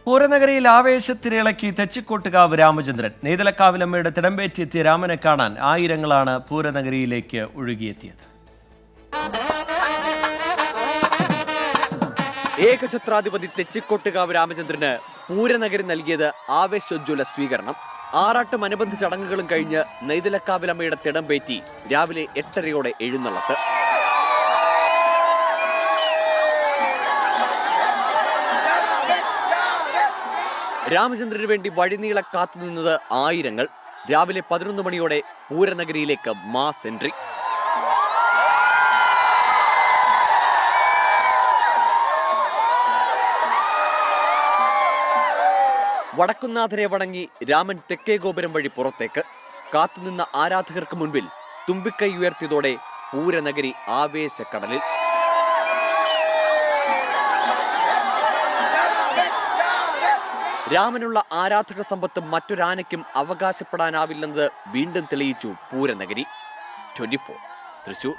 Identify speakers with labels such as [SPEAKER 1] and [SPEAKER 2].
[SPEAKER 1] പൂരനഗരിയിൽ ആവേശത്തിരിളക്കി തെച്ചിക്കോട്ടുകാവ് രാമചന്ദ്രൻ. നെയ്തലക്കാവിലമ്മയുടെ തിടമ്പേറ്റിയെത്തിയ രാമനെ കാണാൻ ആയിരങ്ങളാണ് പൂരനഗരിയിലേക്ക് ഒഴുകിയെത്തിയത്.
[SPEAKER 2] ഏകഛത്രാധിപതി തെച്ചിക്കോട്ടുകാവ് രാമചന്ദ്രന് പൂരനഗരി നൽകിയത് ആവേശോജ്വല സ്വീകരണം. ആറാട്ടും അനുബന്ധ ചടങ്ങുകളും കഴിഞ്ഞ് നെയ്തലക്കാവിലമ്മയുടെ തിടമ്പേറ്റി രാവിലെ 8:30 എഴുന്നള്ളത്ത്. രാമചന്ദ്രന് വേണ്ടി വഴിനീളെ കാത്തുനിന്നത് ആയിരങ്ങൾ. രാവിലെ 11 മണിയോടെ പൂരനഗരിയിലേക്ക് മാസ് എൻട്രി. വടക്കുന്നാഥരെ വണങ്ങി രാമൻ തെക്കേ ഗോപുരം വഴി പുറത്തേക്ക്. കാത്തുനിന്ന ആരാധകർക്ക് മുൻപിൽ തുമ്പിക്കൈ ഉയർത്തിയതോടെ പൂരനഗരി ആവേശക്കടലിൽ. രാമനുള്ള ആരാധക സമ്പത്ത് മറ്റൊരാനയ്ക്കും അവകാശപ്പെടാനാവില്ലെന്നത് വീണ്ടും തെളിയിച്ചു പൂരനഗരി. 24 തൃശൂർ.